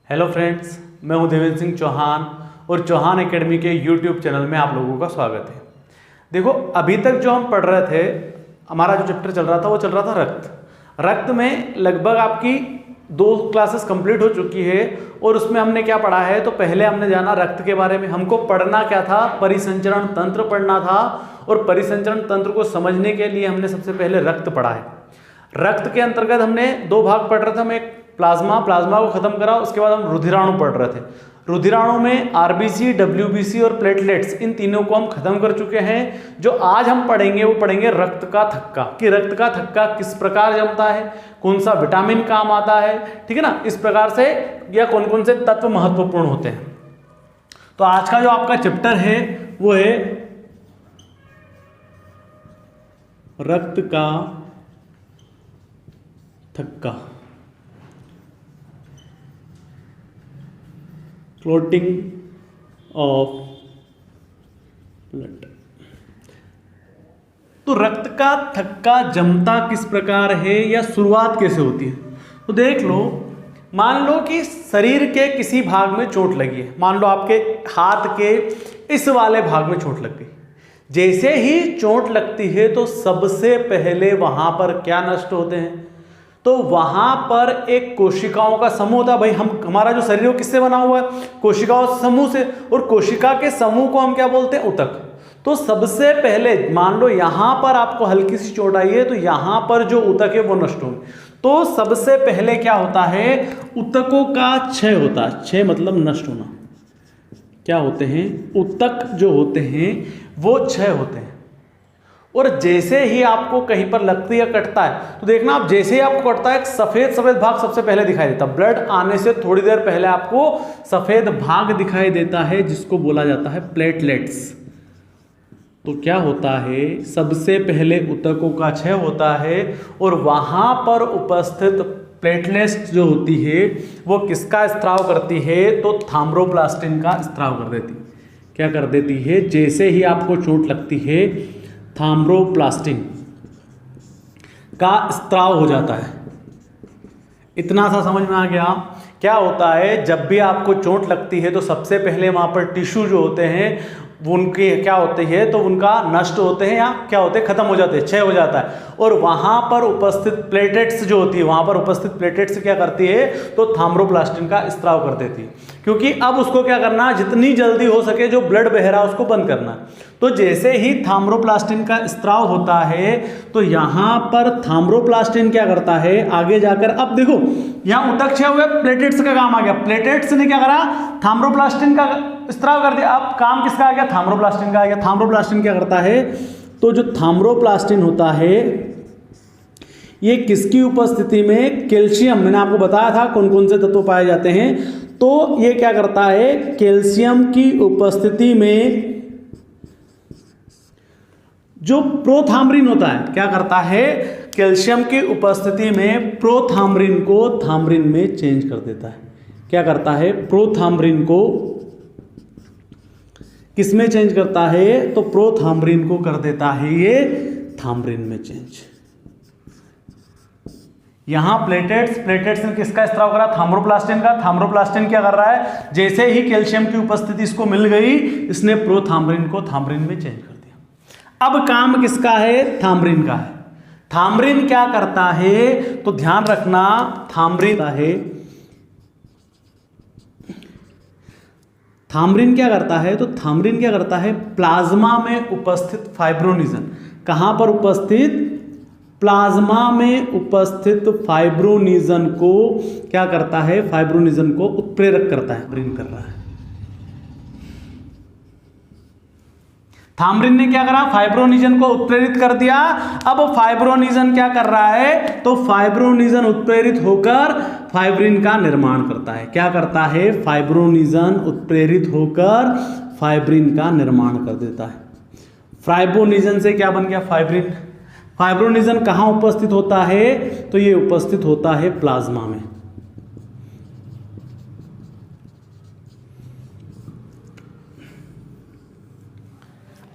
Hello friends, मैं हूं देवेंद्र सिंह चौहान और चौहान एकेडमी के यूट्यूब चैनल में आप लोगों का स्वागत है। देखो, अभी तक जो हम पढ़ रहे थे, हमारा जो चैप्टर चल रहा था वो चल रहा था रक्त में लगभग आपकी 2 क्लासेस कंप्लीट हो चुकी है। और उसमें हमने क्या पढ़ा है, तो पहले हमने जाना रक्त के बारे में। हमको पढ़ना क्या था, परिसंचरण तंत्र पढ़ना था। और परिसंचरण तंत्र को समझने के लिए हमने सबसे पहले रक्त पढ़ा है। रक्त के अंतर्गत हमने 2 भाग पढ़ रहे थे। हम एक प्लाज्मा को खत्म करा, उसके बाद हम रुधिराणु पढ़ रहे थे। रुधिराणु में आरबीसी, डब्ल्यूबीसी और प्लेटलेट्स, इन तीनों को हम खत्म कर चुके हैं। जो आज हम पढ़ेंगे वो पढ़ेंगे रक्त का थक्का, कि रक्त का थक्का किस प्रकार जमता है, कौन सा विटामिन काम आता है, ठीक है ना, इस प्रकार से, या कौन कौन से तत्व महत्वपूर्ण होते हैं। तो आज का जो आपका चैप्टर है वो है रक्त का थक्का, क्लॉटिंग ऑफ ब्लड। तो रक्त का थक्का जमता किस प्रकार है या शुरुआत कैसे होती है, तो देख लो। मान लो कि शरीर के किसी भाग में चोट लगी है, मान लो आपके हाथ के इस वाले भाग में चोट लग गई। जैसे ही चोट लगती है तो सबसे पहले वहां पर क्या नष्ट होते हैं, तो वहां पर एक कोशिकाओं का समूह होता है। भाई हमारा जो शरीर है वो किससे बना हुआ है, कोशिकाओं समूह से। और कोशिका के समूह को हम क्या बोलते हैं, ऊतक। तो सबसे पहले मान लो यहां पर आपको हल्की सी चोट आई है, तो यहां पर जो ऊतक है वो नष्ट होंगे। तो सबसे पहले क्या होता है, ऊतकों का क्षय होता है। क्षय मतलब नष्ट होना। क्या होते हैं, ऊतक जो होते हैं वो क्षय होते हैं। और जैसे ही आपको कहीं पर लगती है, कटता है, तो देखना आप, जैसे ही आपको कटता है, एक सफेद भाग सबसे पहले दिखाई देता है। ब्लड आने से थोड़ी देर पहले आपको सफेद भाग दिखाई देता है, जिसको बोला जाता है प्लेटलेट्स। तो क्या होता है, सबसे पहले ऊतकों का क्षय होता है और वहां पर उपस्थित प्लेटलेट्स जो होती है वो किसका स्त्राव करती है, तो थ्रोम्बोप्लास्टिन का स्त्राव कर देती है। क्या कर देती है, जैसे ही आपको चोट लगती है, थ्रोम्बोप्लास्टिन का स्त्राव हो जाता है। इतना सा समझ में आ गया। क्या होता है, जब भी आपको चोट लगती है तो सबसे पहले वहां पर टिश्यू जो होते हैं उनके क्या होते हैं, तो उनका नष्ट होते हैं या क्या होते हैं, खत्म हो जाते हैं, क्षय हो जाता है। और वहां पर उपस्थित प्लेटेट्स जो होती है, वहां पर उपस्थित प्लेटेट्स क्या करती है, तो थ्रोम्बोप्लास्टिन का स्त्राव कर देती है। क्योंकि अब उसको क्या करना, जितनी जल्दी हो सके जो ब्लड बह रहा है उसको बंद करना। तो जैसे ही थ्रोम्बोप्लास्टिन का स्त्राव होता है, तो यहां पर थ्रोम्बोप्लास्टिन क्या करता है, आगे जाकर, अब देखो यहां ऊतक क्षय हुए, प्लेटेट्स का काम आ गया। प्लेटेट्स ने क्या करा, थ्रोम्बोप्लास्टिन का स्त्राव कर दिया। अब काम किसका आ गया, थ्रोम्बोप्लास्टिन का आ गया। थ्रोम्बोप्लास्टिन क्या करता है, तो जो थ्रोम्बोप्लास्टिन होता है ये किसकी उपस्थिति में, कैल्शियम, मैंने आपको बताया था कौन कौन से तत्व पाए जाते हैं। तो ये क्या करता है, कैल्शियम की उपस्थिति में जो प्रोथाम्बरिन होता है, क्या करता है, कैल्शियम की उपस्थिति में प्रोथाम्बरिन को थाम्बरिन में चेंज कर देता है। क्या करता है, प्रोथाम्बरिन को किसमें चेंज करता है, तो प्रोथाम्बरिन को कर देता है ये थाम्बरिन में चेंज। यहां प्लेटेट्स ने किसका स्त्राव करा, थ्रोम्बोप्लास्टिन का। थ्रोम्बोप्लास्टिन क्या कर रहा है, जैसे ही कैल्शियम की उपस्थिति इसको मिल गई, इसने प्रोथाम्बरिन को थाम्बरिन में चेंज कर दिया। अब काम किसका है, थाम्बरिन का है। थाम्बरिन क्या करता है, तो ध्यान रखना, थाम्बरिन है, थाम्बरिन क्या करता है, तो थाम्बरिन क्या करता है, प्लाज्मा में उपस्थित फाइब्रोनिजन, कहां पर उपस्थित, प्लाज्मा में उपस्थित फाइब्रोनिजन को क्या करता है, फाइब्रोनिजन को उत्प्रेरक करता है, थाम्बरिन कर रहा है। थाम्बरिन ने क्या करा, फाइब्रोनिजन को उत्प्रेरित कर दिया। अब फाइब्रोनिजन क्या कर रहा है, तो फाइब्रोनिजन उत्प्रेरित होकर फाइब्रिन का निर्माण करता है। क्या करता है, फाइब्रोनिजन उत्प्रेरित होकर फाइब्रिन का निर्माण कर देता है। फाइब्रोनिजन से क्या बन गया, फाइब्रिन। फाइब्रोनिजन कहां उपस्थित होता है, तो ये उपस्थित होता है प्लाज्मा में।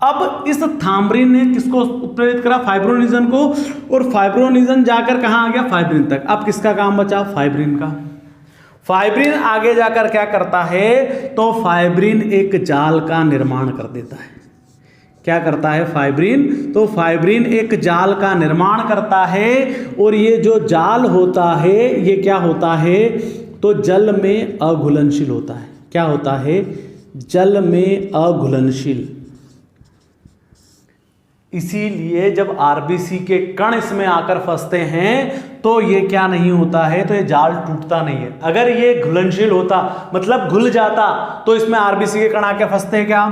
अब इस थाम्बरिन ने किसको उत्प्रेरित करा, फाइब्रोनिजन को, और फाइब्रोनिजन जाकर कहां आ गया, फाइब्रिन तक। अब किसका काम बचा, फाइब्रिन का। फाइब्रिन आगे जाकर क्या करता है, तो फाइब्रिन एक जाल का निर्माण कर देता है। क्या करता है फाइब्रिन, तो फाइब्रिन एक जाल का निर्माण करता है, और ये जो जाल होता है ये क्या होता है, तो जल में अघुलनशील होता है। क्या होता है, जल में अघुलनशील। इसीलिए जब आरबीसी के कण इसमें आकर फंसते हैं तो ये क्या नहीं होता है, तो ये जाल टूटता नहीं है। अगर ये घुलनशील होता, मतलब घुल जाता, तो इसमें आरबीसी के कण आके फंसते हैं क्या।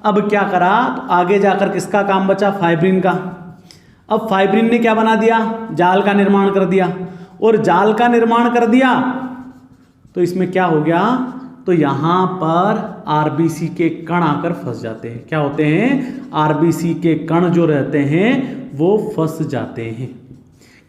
अब क्या करा, तो आगे जाकर किसका काम बचा, फाइब्रिन का। अब फाइब्रिन ने क्या बना दिया, जाल का निर्माण कर दिया, और जाल का निर्माण कर दिया तो इसमें क्या हो गया, तो यहां पर आरबीसी के कण आकर फंस जाते हैं। क्या होते हैं, आरबीसी के कण जो रहते हैं वो फंस जाते हैं।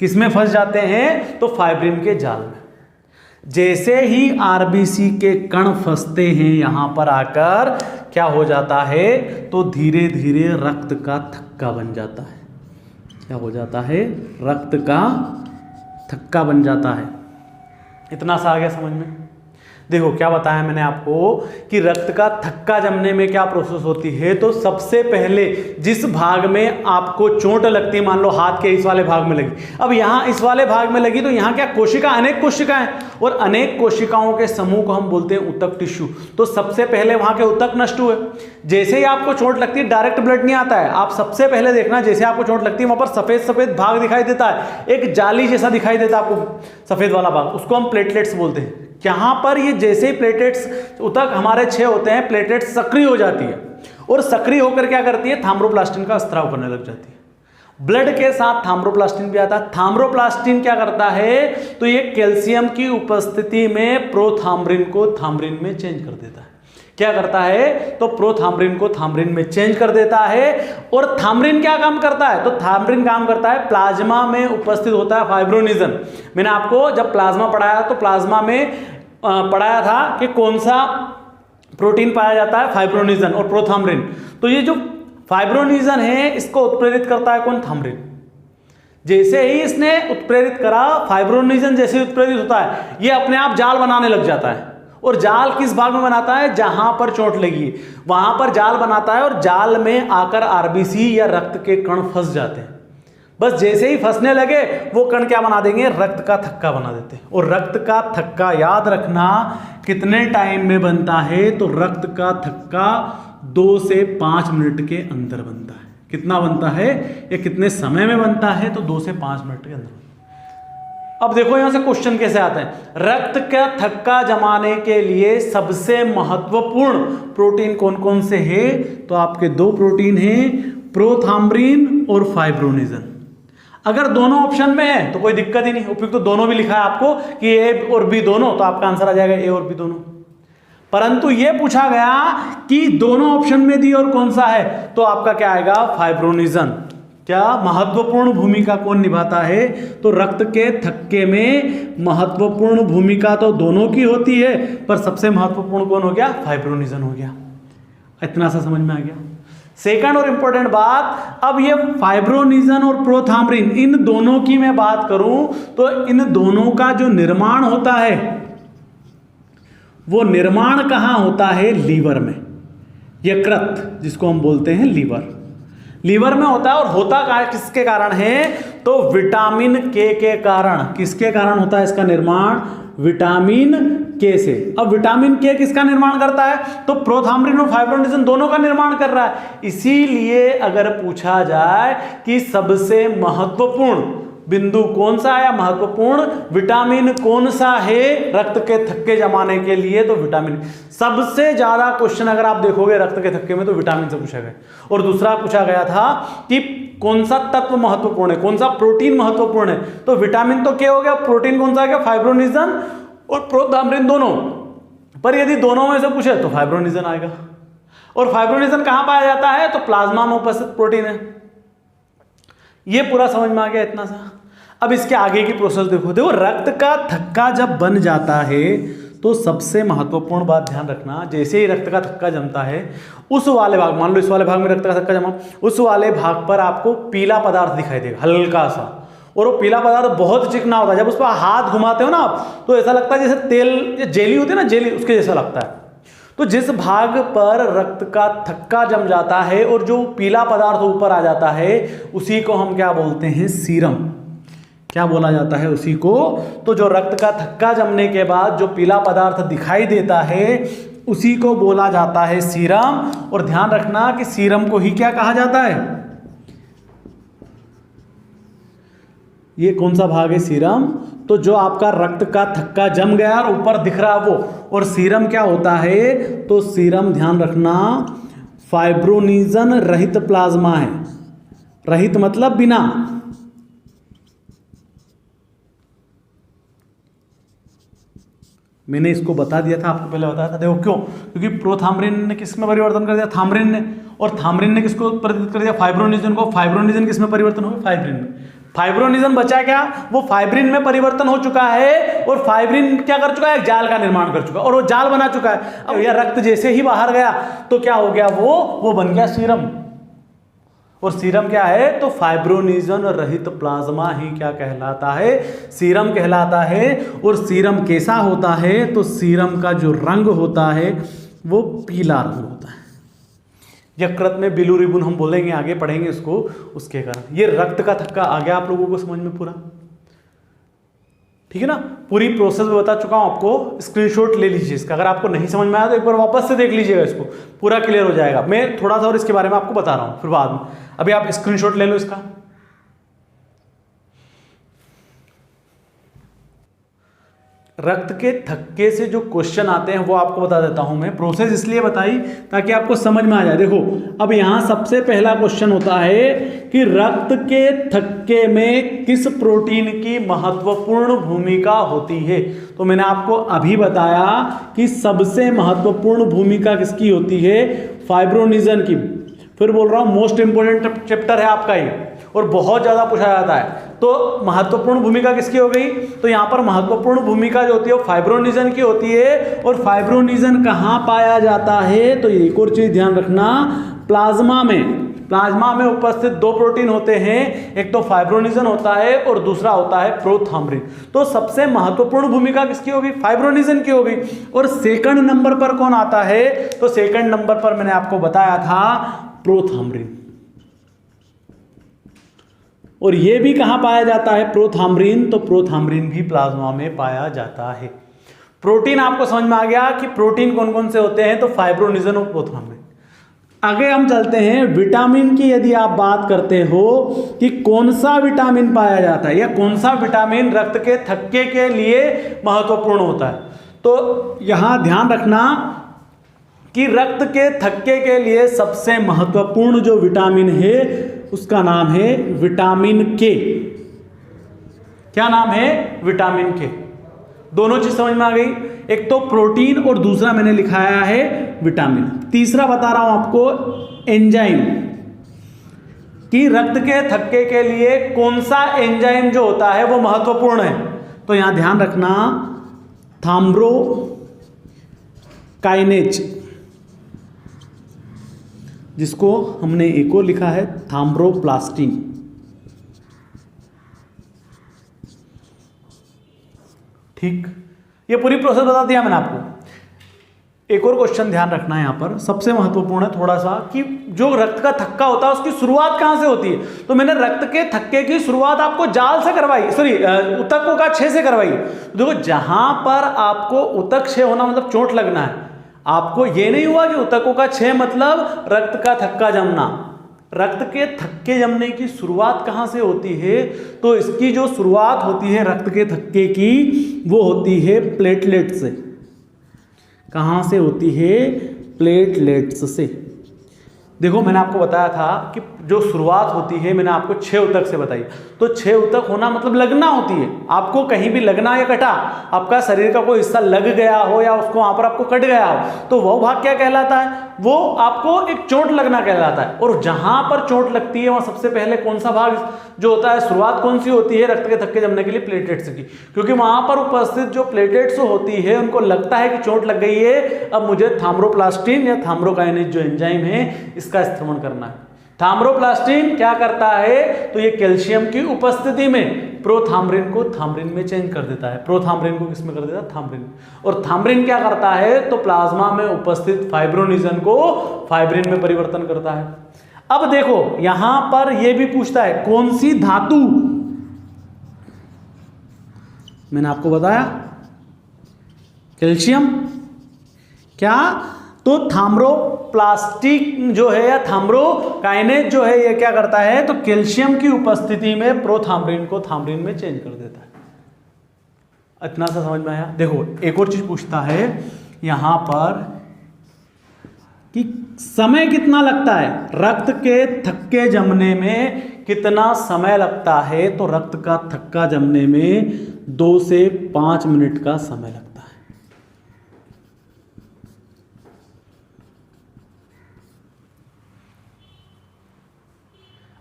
किसमें फंस जाते हैं, तो फाइब्रिन के जाल में। जैसे ही आरबीसी के कण फंसते हैं यहां पर आकर, क्या हो जाता है, तो धीरे धीरे रक्त का थक्का बन जाता है। क्या हो जाता है, रक्त का थक्का बन जाता है। इतना सा आ गया समझ में। देखो क्या बताया मैंने आपको कि रक्त का थक्का जमने में क्या प्रोसेस होती है, तो सबसे पहले जिस भाग में आपको चोट लगती है, मान लो हाथ के इस वाले भाग में लगी, अब यहाँ इस वाले भाग में लगी, तो यहाँ क्या कोशिका, अनेक कोशिकाएं, और अनेक कोशिकाओं के समूह को हम बोलते हैं ऊतक टिश्यू। तो सबसे पहले वहां के ऊतक नष्ट हुए। जैसे ही आपको चोट लगती है डायरेक्ट ब्लड नहीं आता है, आप सबसे पहले देखना जैसे आपको चोट लगती है वहां पर सफेद सफेद भाग दिखाई देता है, एक जाली जैसा दिखाई देता है आपको सफेद वाला भाग, उसको हम प्लेटलेट्स बोलते हैं। यहाँ पर ये जैसे ही प्लेटलेट्स, ऊतक हमारे 6 होते हैं, प्लेटलेट्स सक्रिय हो जाती है, और सक्रिय होकर क्या करती है, थ्रोम्बोप्लास्टिन का स्त्राव करने लग जाती है। ब्लड के साथ थ्रोम्बोप्लास्टिन भी आता है। थ्रोम्बोप्लास्टिन क्या करता है, तो ये कैल्शियम की उपस्थिति में प्रोथाम्ब्रिन को थाम्ब्रिन में चेंज कर देता है। क्या करता है, तो प्रोथाम्ब्रिन को थाम्ब्रिन में चेंज कर देता है। और थाम्ब्रिन क्या काम करता है, तो थाम्ब्रिन काम करता है, प्लाज्मा में उपस्थित होता है फाइब्रोनिजन। मैंने आपको जब प्लाज्मा पढ़ाया तो प्लाज्मा में पढ़ाया था कि कौन सा प्रोटीन पाया जाता है, फाइब्रोनिजन और प्रोथाम्ब्रिन। तो ये जो फाइब्रोनिजन है इसको उत्प्रेरित करता है कौन, थाम्ब्रिन। जैसे ही इसने उत्प्रेरित करा, फाइब्रोनिजन जैसे उत्प्रेरित होता है ये अपने आप जाल बनाने लग जाता है। और जाल किस भाग में बनाता है, जहां पर चोट लगी है वहां पर जाल बनाता है, और जाल में आकर आरबीसी या रक्त के कण फंस जाते हैं। बस जैसे ही फंसने लगे वो कण क्या बना देंगे, रक्त का थक्का बना देते हैं। और रक्त का थक्का याद रखना कितने टाइम में बनता है, तो रक्त का थक्का 2 से 5 मिनट के अंदर बनता है। कितना बनता है, या कितने समय में बनता है, तो 2 से 5 मिनट के अंदर। अब देखो यहां से क्वेश्चन कैसे आते हैं, रक्त का थक्का जमाने के लिए सबसे महत्वपूर्ण प्रोटीन कौन कौन से हैं, तो आपके 2 प्रोटीन हैं, प्रोथाम्ब्रिन और फाइब्रोनिजन। अगर दोनों ऑप्शन में है तो कोई दिक्कत ही नहीं, उपयुक्त तो दोनों भी लिखा है आपको कि ए और बी दोनों, तो आपका आंसर आ जाएगा ए और बी दोनों। परंतु यह पूछा गया कि दोनों ऑप्शन में दी और कौन सा है, तो आपका क्या आएगा, फाइब्रोनिजन। क्या महत्वपूर्ण भूमिका कौन निभाता है, तो रक्त के थक्के में महत्वपूर्ण भूमिका तो दोनों की होती है, पर सबसे महत्वपूर्ण कौन हो गया, फाइब्रोनिजन हो गया। इतना सा समझ में आ गया। सेकंड और इंपॉर्टेंट बात, अब ये फाइब्रोनिजन और प्रोथाम्ब्रिन इन दोनों की मैं बात करूं तो इन दोनों का जो निर्माण होता है वो निर्माण कहां होता है, लीवर में। यकृत जिसको हम बोलते हैं लीवर में होता है। और होता किसके कारण है, तो विटामिन के कारण। किसके कारण होता है इसका निर्माण, विटामिन के से। अब विटामिन के किसका निर्माण करता है, तो प्रोथाम्ब्रिन और फाइब्रोनिजन दोनों का निर्माण कर रहा है। इसीलिए अगर पूछा जाए कि सबसे महत्वपूर्ण बिंदु कौन सा है, महत्वपूर्ण विटामिन कौन सा है रक्त के थक्के जमाने के लिए, तो विटामिन। सबसे ज्यादा क्वेश्चन अगर आप देखोगे रक्त के थक्के में तो विटामिन से पूछा गया। और दूसरा पूछा गया था कि कौन सा तत्व महत्वपूर्ण है, कौन सा प्रोटीन महत्वपूर्ण है, तो विटामिन तो क्या हो गया, प्रोटीन कौन सा है, फाइब्रोनिजन और प्रोथाम्ब्रिन दोनों। पर यदि दोनों में से पूछे तो फाइब्रोनिजन आएगा। और फाइब्रोनिजन कहां पाया जाता है, तो प्लाज्मा में उपस्थित प्रोटीन है। यह पूरा समझ में आ गया इतना सा। अब इसके आगे की प्रोसेस देखो। रक्त का थक्का जब बन जाता है तो सबसे महत्वपूर्ण बात ध्यान रखना, जैसे ही रक्त का थक्का जमता है उस वाले भाग, मान लो इस वाले भाग में रक्त का थक्का जमा, उस वाले भाग पर आपको पीला पदार्थ दिखाई देगा हल्का सा, और वो पीला पदार्थ बहुत चिकना होता है, जब उस पर हाथ घुमाते हो ना आप तो ऐसा लगता है जैसे तेल जेली होती है ना, जेली उसके जैसा लगता है। तो जिस भाग पर रक्त का थक्का जम जाता है और जो पीला पदार्थ ऊपर आ जाता है उसी को हम क्या बोलते हैं, सीरम। क्या बोला जाता है उसी को? तो जो रक्त का थक्का जमने के बाद जो पीला पदार्थ दिखाई देता है उसी को बोला जाता है सीरम। और ध्यान रखना कि सीरम को ही क्या कहा जाता है? ये कौन सा भाग है सीरम? तो जो आपका रक्त का थक्का जम गया और ऊपर दिख रहा वो। और सीरम क्या होता है? तो सीरम ध्यान रखना फाइब्रोनिजन रहित प्लाज्मा है। रहित मतलब बिना। मैंने इसको बता दिया था, आपको पहले बताया था। देखो क्यों? क्योंकि प्रोथाम्रिन ने किस में परिवर्तन कर दिया? थाम्रिन ने। और थाम्रिन ने किसको परिवर्तित कर दिया? फाइब्रोनिजन को। फाइब्रोनिजन किस में परिवर्तन हो गया? फाइब्रिन में। फाइब्रोनिजन बचा क्या? वो फाइब्रिन में परिवर्तन हो चुका है। और फाइब्रिन क्या कर चुका है? जाल का निर्माण कर चुका है और वो जाल बना चुका है। अब यह रक्त जैसे ही बाहर गया तो क्या हो गया? वो बन गया सीरम। और सीरम क्या है? तो फाइब्रोनिजन रहित प्लाज्मा ही क्या कहलाता है? सीरम कहलाता है। और सीरम कैसा होता है? तो सीरम का जो रंग होता है वो पीला रंग होता है। यकृत में बिलिरुबिन हम बोलेंगे, आगे पढ़ेंगे इसको, उसके कारण। ये रक्त का थक्का आ गया आप लोगों को समझ में पूरा? ठीक है ना? पूरी प्रोसेस में बता चुका हूं आपको। स्क्रीनशॉट ले लीजिए इसका। अगर आपको नहीं समझ में आया तो एक बार वापस से देख लीजिएगा, इसको पूरा क्लियर हो जाएगा। मैं थोड़ा सा और इसके बारे में आपको बता रहा हूं फिर बाद में। अभी आप स्क्रीनशॉट ले लो इसका। रक्त के थक्के से जो क्वेश्चन आते हैं वो आपको बता देता हूं मैं। प्रोसेस इसलिए बताई ताकि आपको समझ में आ जाए। देखो अब यहां सबसे पहला क्वेश्चन होता है कि रक्त के थक्के में किस प्रोटीन की महत्वपूर्ण भूमिका होती है। तो मैंने आपको अभी बताया कि सबसे महत्वपूर्ण भूमिका किसकी होती है? फाइब्रोनिजन की। फिर बोल रहा हूं मोस्ट इंपोर्टेंट चैप्टर है आपका ये और बहुत ज्यादा पूछा जाता है। तो महत्वपूर्ण भूमिका किसकी हो गई? तो यहां पर महत्वपूर्ण भूमिका जो होती है वो फाइब्रोनिजन की होती है। और फाइब्रोनिजन कहां पाया जाता है? तो एक और चीज ध्यान रखना, प्लाज्मा में। प्लाज्मा में उपस्थित दो प्रोटीन होते हैं, एक तो फाइब्रोनिजन होता है और दूसरा होता है प्रोथाम्रिन। तो सबसे महत्वपूर्ण भूमिका किसकी होगी? फाइब्रोनिजन की होगी। और सेकंड नंबर पर कौन आता है? तो सेकंड नंबर पर मैंने आपको बताया था प्रोथाम्रिन। और यह भी कहां पाया जाता है प्रोथाम्रिन? तो प्रोथाम्रिन भी प्लाज्मा में पाया जाता है। प्रोटीन आपको समझ में आ गया कि प्रोटीन कौन कौन से होते हैं? तो फाइब्रोनिजन और प्रोथाम्रिन। आगे हम चलते हैं विटामिन की। यदि आप बात करते हो कि कौन सा विटामिन पाया जाता है या कौन सा विटामिन रक्त के थक्के के लिए महत्वपूर्ण होता है, तो यहां ध्यान रखना कि रक्त के थक्के के लिए सबसे महत्वपूर्ण जो विटामिन है उसका नाम है विटामिन के। क्या नाम है? विटामिन के। दोनों चीज समझ में आ गई। एक तो प्रोटीन और दूसरा मैंने लिखाया है विटामिन। तीसरा बता रहा हूं आपको एंजाइम, कि रक्त के थक्के के लिए कौन सा एंजाइम जो होता है वो महत्वपूर्ण है। तो यहां ध्यान रखना थाम्ब्रोकाइनेज, जिसको हमने एक और लिखा है थाम्ब्रोप्लास्टिन। ठीक, ये पूरी प्रोसेस बता दिया मैंने आपको। एक और क्वेश्चन ध्यान रखना है यहां पर, सबसे महत्वपूर्ण है थोड़ा सा, कि जो रक्त का थक्का होता है उसकी शुरुआत कहां से होती है। तो मैंने रक्त के थक्के की शुरुआत आपको जाल से करवाई, सॉरी ऊतकों का क्षय से करवाई। देखो जहां पर आपको ऊतक क्षय होना मतलब चोट लगना है, आपको ये नहीं हुआ कि ऊतकों का क्षय मतलब रक्त का थक्का जमना। रक्त के थक्के जमने की शुरुआत कहां से होती है? तो इसकी जो शुरुआत होती है रक्त के थक्के की वो होती है प्लेटलेट से। कहां से होती है? प्लेटलेट्स से। देखो मैंने आपको बताया था कि जो शुरुआत होती है मैंने आपको 6 ऊतक से बताई। तो 6 ऊतक होना मतलब लगना होती है। आपको कहीं भी लगना या कटा, आपका शरीर का कोई हिस्सा लग गया हो या उसको वहां पर आपको कट गया हो, तो वो भाग क्या कहलाता है? वो आपको एक चोट लगना कहलाता है। और जहां पर चोट लगती है वहां सबसे पहले कौन सा भाग जो होता है, शुरुआत कौन सी होती है रक्त के थक्के जमने के लिए? प्लेटलेट्स की। क्योंकि वहां पर उपस्थित जो प्लेटलेट्स होती है उनको लगता है कि चोट लग गई है, अब मुझे थाम्ब्रोप्लास्टिन या थाम्ब्रोकाइनेज जो एंजाइम है इसका इस्तेमाल करना है। थाम्रोप्लास्टिन क्या करता है, तो ये कैल्शियम की उपस्थिति में प्रोथाम्रिन को थाम्रिन में चेंज कर देता है। प्रोथाम्रिन को किस में कर देता है, थाम्रिन। और थाम्रिन क्या करता है, तो प्लाज्मा में उपस्थित फाइब्रोनिजन को फाइब्रिन में परिवर्तन करता है। अब देखो यहां पर यह भी पूछता है कौन सी धातु, मैंने आपको बताया कैल्शियम, क्या, तो थाम्रोप्लास्टिक जो है या थाम्रोकाइनेज जो है ये क्या करता है, तो कैल्शियम की उपस्थिति में प्रोथाम्रिन को थाम्रिन में चेंज कर देता है। इतना सा समझ में आया। देखो एक और चीज पूछता है यहां पर कि समय कितना लगता है, रक्त के थक्के जमने में कितना समय लगता है, तो रक्त का थक्का जमने में 2 से 5 मिनट का समय लगता है।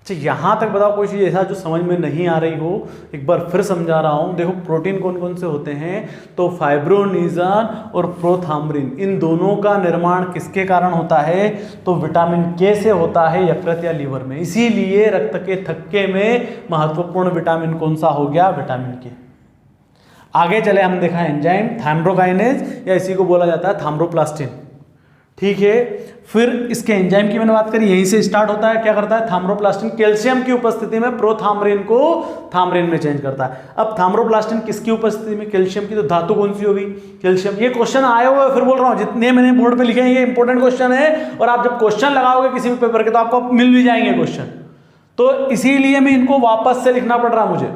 अच्छा यहां तक बताओ कोई चीज ऐसा जो समझ में नहीं आ रही हो, एक बार फिर समझा रहा हूं। देखो प्रोटीन कौन कौन से होते हैं, तो फाइब्रोनिजन और प्रोथाम्रिन, इन दोनों का निर्माण किसके कारण होता है, तो विटामिन के से होता है यकृत या लीवर में। इसीलिए रक्त के थक्के में महत्वपूर्ण विटामिन कौन सा हो गया, विटामिन के। आगे चले हम देखा एंजाइम थाम्रोकाइनेज या इसी को बोला जाता है थाम्रोप्लास्टिन, ठीक है। फिर इसके एंजाइम की मैंने बात करी, यहीं से स्टार्ट होता है। क्या करता है, थाम्रोप्लास्टिन कैल्शियम की उपस्थिति में प्रोथाम्रिन को थाम्रिन में चेंज करता है। अब थाम्रोप्लास्टिन किसकी उपस्थिति में, कैल्शियम की, तो धातु कौन सी होगी, कैल्शियम। ये क्वेश्चन आए हुए फिर बोल रहा हूं, जितने मैंने बोर्ड पे लिखे हैं ये इंपॉर्टेंट क्वेश्चन है, और आप जब क्वेश्चन लगाओगे किसी भी पेपर के तो आपको मिल भी जाएंगे क्वेश्चन, तो इसीलिए मैं इनको वापस से लिखना पड़ रहा मुझे,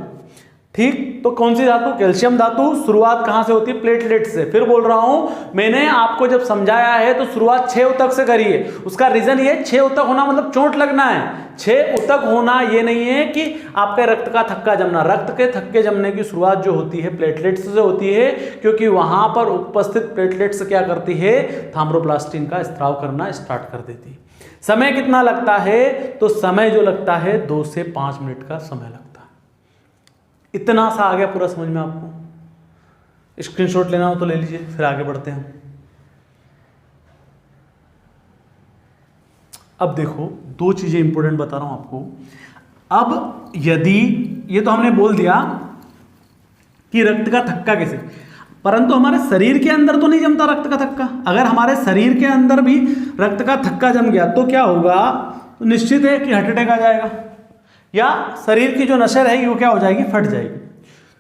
ठीक। तो कौन सी धातु, कैल्शियम धातु। शुरुआत कहां से होती है, प्लेटलेट से। फिर बोल रहा हूं मैंने आपको जब समझाया है तो शुरुआत 6 ऊतक से करिए। उसका रीजन ये 6 ऊतक होना मतलब चोट लगना है। 6 ऊतक होना ये नहीं है कि आपके रक्त का थक्का जमना। रक्त के थक्के जमने की शुरुआत जो होती है प्लेटलेट्स से होती है, क्योंकि वहां पर उपस्थित प्लेटलेट्स क्या करती है, थाम्रोप्लास्टिन का स्त्राव करना स्टार्ट कर देती है। समय कितना लगता है, तो समय जो लगता है 2 से 5 मिनट का समय लगता है। इतना सा आ गया पूरा समझ में आपको। स्क्रीनशॉट लेना हो तो ले लीजिए, फिर आगे बढ़ते हैं। अब देखो 2 चीजें इंपॉर्टेंट बता रहा हूं आपको। अब यदि ये तो हमने बोल दिया कि रक्त का थक्का कैसे, परंतु हमारे शरीर के अंदर तो नहीं जमता रक्त का थक्का। अगर हमारे शरीर के अंदर भी रक्त का थक्का जम गया तो क्या होगा, तो निश्चित है कि हार्ट अटैक आ जाएगा, या शरीर की जो नसर है वो क्या हो जाएगी, फट जाएगी।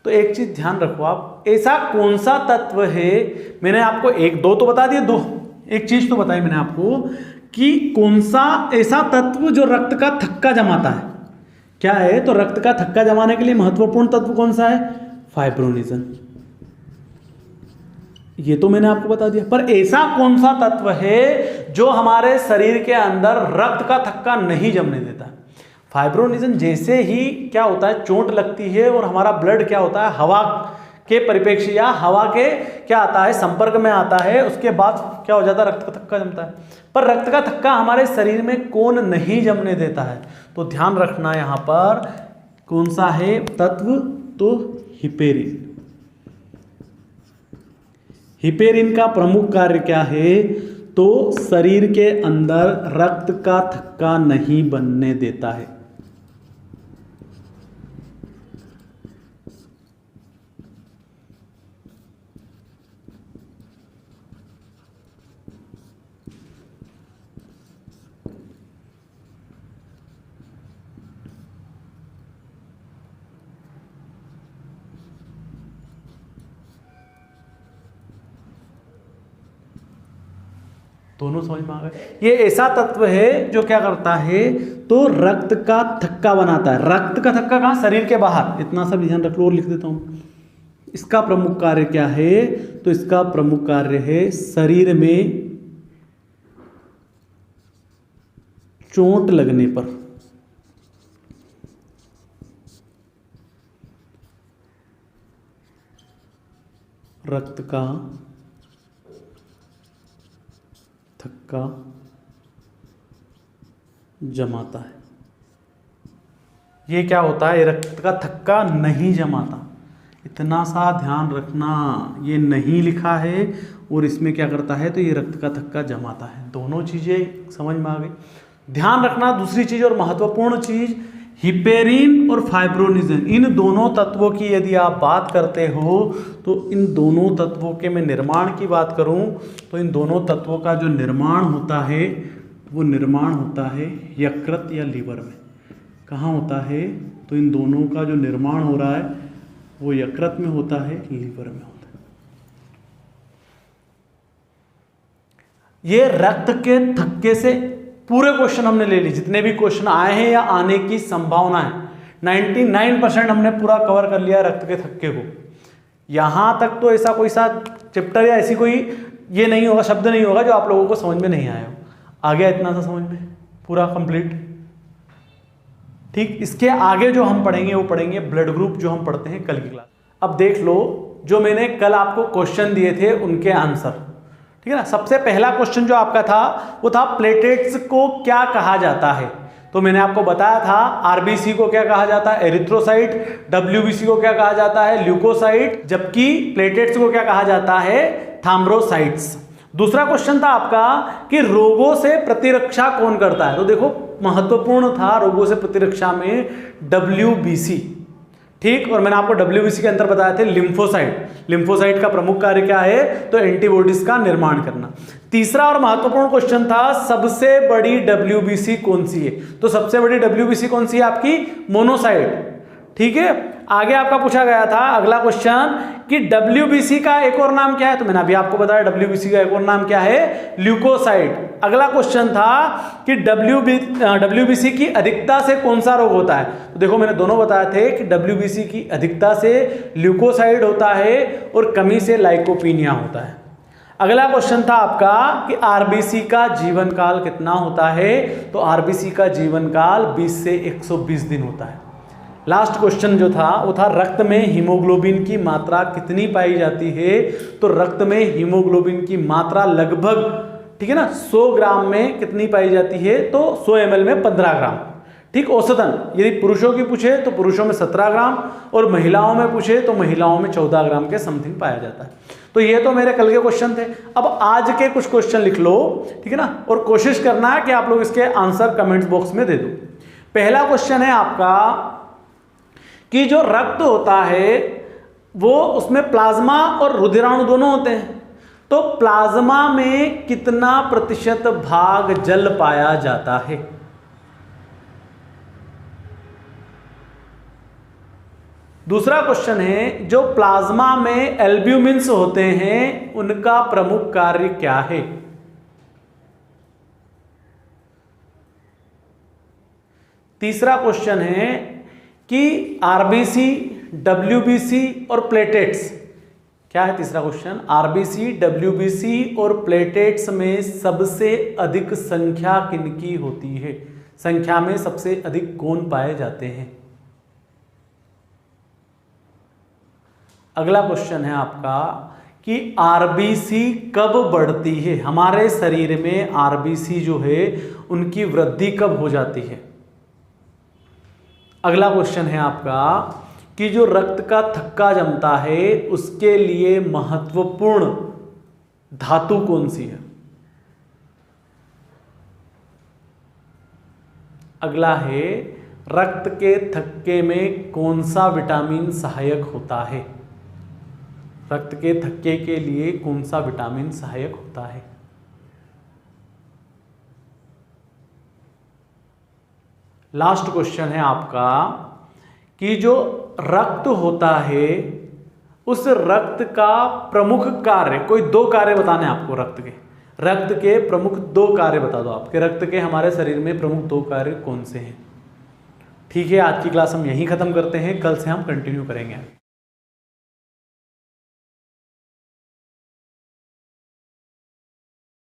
तो एक चीज ध्यान रखो आप, ऐसा कौन सा तत्व है, मैंने आपको 1-2 तो बता दिए, 2 एक चीज तो बताई मैंने आपको कि कौन सा ऐसा तत्व जो रक्त का थक्का जमाता है, क्या है, तो रक्त का थक्का जमाने के लिए महत्वपूर्ण तत्व कौन सा है, फाइब्रोनिजन। ये तो मैंने आपको बता दिया, पर ऐसा कौन सा तत्व है जो हमारे शरीर के अंदर रक्त का थक्का नहीं जमने देता। फाइब्रोनिजन जैसे ही क्या होता है, चोट लगती है और हमारा ब्लड क्या होता है, हवा के परिप्रेक्ष्य या हवा के क्या आता है, संपर्क में आता है, उसके बाद क्या हो जाता है, रक्त का थक्का जमता है। पर रक्त का थक्का हमारे शरीर में कौन नहीं जमने देता है, तो ध्यान रखना यहां पर कौन सा है तत्व, तो हिपेरिन। हिपेरिन का प्रमुख कार्य क्या है, तो शरीर के अंदर रक्त का थक्का नहीं बनने देता है। दोनों समझ में आ गए। ये ऐसा तत्व है जो क्या करता है, तो रक्त का थक्का बनाता है। रक्त का थक्का कहां, शरीर के बाहर। इतना सा भी ध्यान रख लो, और लिख देता हूं। इसका प्रमुख कार्य क्या है, तो इसका प्रमुख कार्य है शरीर में चोट लगने पर रक्त का थक्का जमाता है। ये क्या होता है, रक्त का थक्का नहीं जमाता। इतना सा ध्यान रखना, ये नहीं लिखा है और इसमें क्या करता है, तो ये रक्त का थक्का जमाता है। दोनों चीजें समझ में आ गई। ध्यान रखना दूसरी चीज और महत्वपूर्ण चीज, हिपेरिन और फाइब्रोनिजन, इन दोनों तत्वों की यदि आप बात करते हो तो इन दोनों तत्वों के मैं निर्माण की बात करूं तो इन दोनों तत्वों का जो निर्माण होता है वो निर्माण होता है यकृत या लीवर में। कहाँ होता है? तो इन दोनों का जो निर्माण हो रहा है वो यकृत में होता है, लीवर में होता है। ये रक्त के थक्के से पूरे क्वेश्चन हमने ले लिए, जितने भी क्वेश्चन आए हैं या आने की संभावना है 99% हमने पूरा कवर कर लिया रक्त के थक्के को। यहां तक तो ऐसा कोई सा चैप्टर या ऐसी कोई ये नहीं होगा, शब्द नहीं होगा जो आप लोगों को समझ में नहीं आया हो। आ गया इतना सा समझ में, पूरा कंप्लीट। ठीक, इसके आगे जो हम पढ़ेंगे वो पढ़ेंगे ब्लड ग्रुप, जो हम पढ़ते हैं कल की क्लास। अब देख लो जो मैंने कल आपको क्वेश्चन दिए थे उनके आंसर, ठीक है ना। सबसे पहला क्वेश्चन जो आपका था वो था प्लेटेट्स को क्या कहा जाता है। तो मैंने आपको बताया था आरबीसी को क्या कहा जाता है, एरिथ्रोसाइट, डब्ल्यूबीसी को क्या कहा जाता है, ल्यूकोसाइट, जबकि प्लेटेट्स को क्या कहा जाता है, थ्रोम्बोसाइट्स। दूसरा क्वेश्चन था आपका कि रोगों से प्रतिरक्षा कौन करता है। तो देखो महत्वपूर्ण था रोगों से प्रतिरक्षा में डब्ल्यूबीसी, ठीक। और मैंने आपको डब्ल्यूबीसी के अंदर बताया थे लिम्फोसाइट। लिम्फोसाइट का प्रमुख कार्य क्या है, तो एंटीबॉडीज का निर्माण करना। तीसरा और महत्वपूर्ण क्वेश्चन था सबसे बड़ी डब्ल्यूबीसी कौन सी है। तो सबसे बड़ी डब्ल्यूबीसी कौन सी है आपकी, मोनोसाइट, ठीक है। आगे आपका पूछा गया था अगला क्वेश्चन कि डब्ल्यूबीसी का एक और नाम क्या है। तो मैंने अभी आपको बताया डब्ल्यूबीसी का एक और नाम क्या है, ल्यूकोसाइट। अगला क्वेश्चन था कि डब्ल्यूबीसी की अधिकता से कौन सा रोग होता है। तो देखो मैंने दोनों बताए थे कि डब्ल्यूबीसी की अधिकता से ल्यूकोसाइड होता है और कमी से लाइकोपीनिया होता है। अगला क्वेश्चन था आपका कि आरबीसी का जीवन काल कितना होता है। तो आरबीसी का जीवन काल 20 से 120 दिन होता है। लास्ट क्वेश्चन जो था वो था रक्त में हीमोग्लोबिन की मात्रा कितनी पाई जाती है। तो रक्त में हीमोग्लोबिन की मात्रा लगभग, ठीक है ना, 100 ग्राम में कितनी पाई जाती है, तो 100 ml में 15 ग्राम, ठीक। औसतन यदि पुरुषों की पूछे तो पुरुषों में 17 ग्राम और महिलाओं में पूछे तो महिलाओं में 14 ग्राम के समथिंग पाया जाता है। तो ये तो मेरे कल के क्वेश्चन थे। अब आज के कुछ क्वेश्चन लिख लो, ठीक है ना, और कोशिश करना है कि आप लोग इसके आंसर कमेंट्स बॉक्स में दे दो। पहला क्वेश्चन है आपका कि जो रक्त होता है वो उसमें प्लाज्मा और रुधिराणु दोनों होते हैं। तो प्लाज्मा में कितना प्रतिशत भाग जल पाया जाता है। दूसरा क्वेश्चन है जो प्लाज्मा में एल्ब्यूमिन्स होते हैं उनका प्रमुख कार्य क्या है। तीसरा क्वेश्चन है कि आरबीसी, डब्ल्यूबीसी और प्लेटेट्स क्या है। तीसरा क्वेश्चन, आरबीसी, डब्ल्यूबीसी और प्लेटेट्स में सबसे अधिक संख्या किनकी होती है, संख्या में सबसे अधिक कौन पाए जाते हैं। अगला क्वेश्चन है आपका कि आरबीसी कब बढ़ती है, हमारे शरीर में आरबीसी जो है उनकी वृद्धि कब हो जाती है। अगला क्वेश्चन है आपका कि जो रक्त का थक्का जमता है उसके लिए महत्वपूर्ण धातु कौन सी है। अगला है रक्त के थक्के में कौन सा विटामिन सहायक होता है। रक्त के थक्के के लिए कौन सा विटामिन सहायक होता है। लास्ट क्वेश्चन है आपका कि जो रक्त होता है उस रक्त का प्रमुख कार्य, कोई 2 कार्य बताने हैं आपको रक्त के प्रमुख 2 कार्य बता दो आपके रक्त के हमारे शरीर में प्रमुख 2 कार्य कौन से हैं। ठीक है, आज की क्लास हम यहीं खत्म करते हैं, कल से हम कंटिन्यू करेंगे।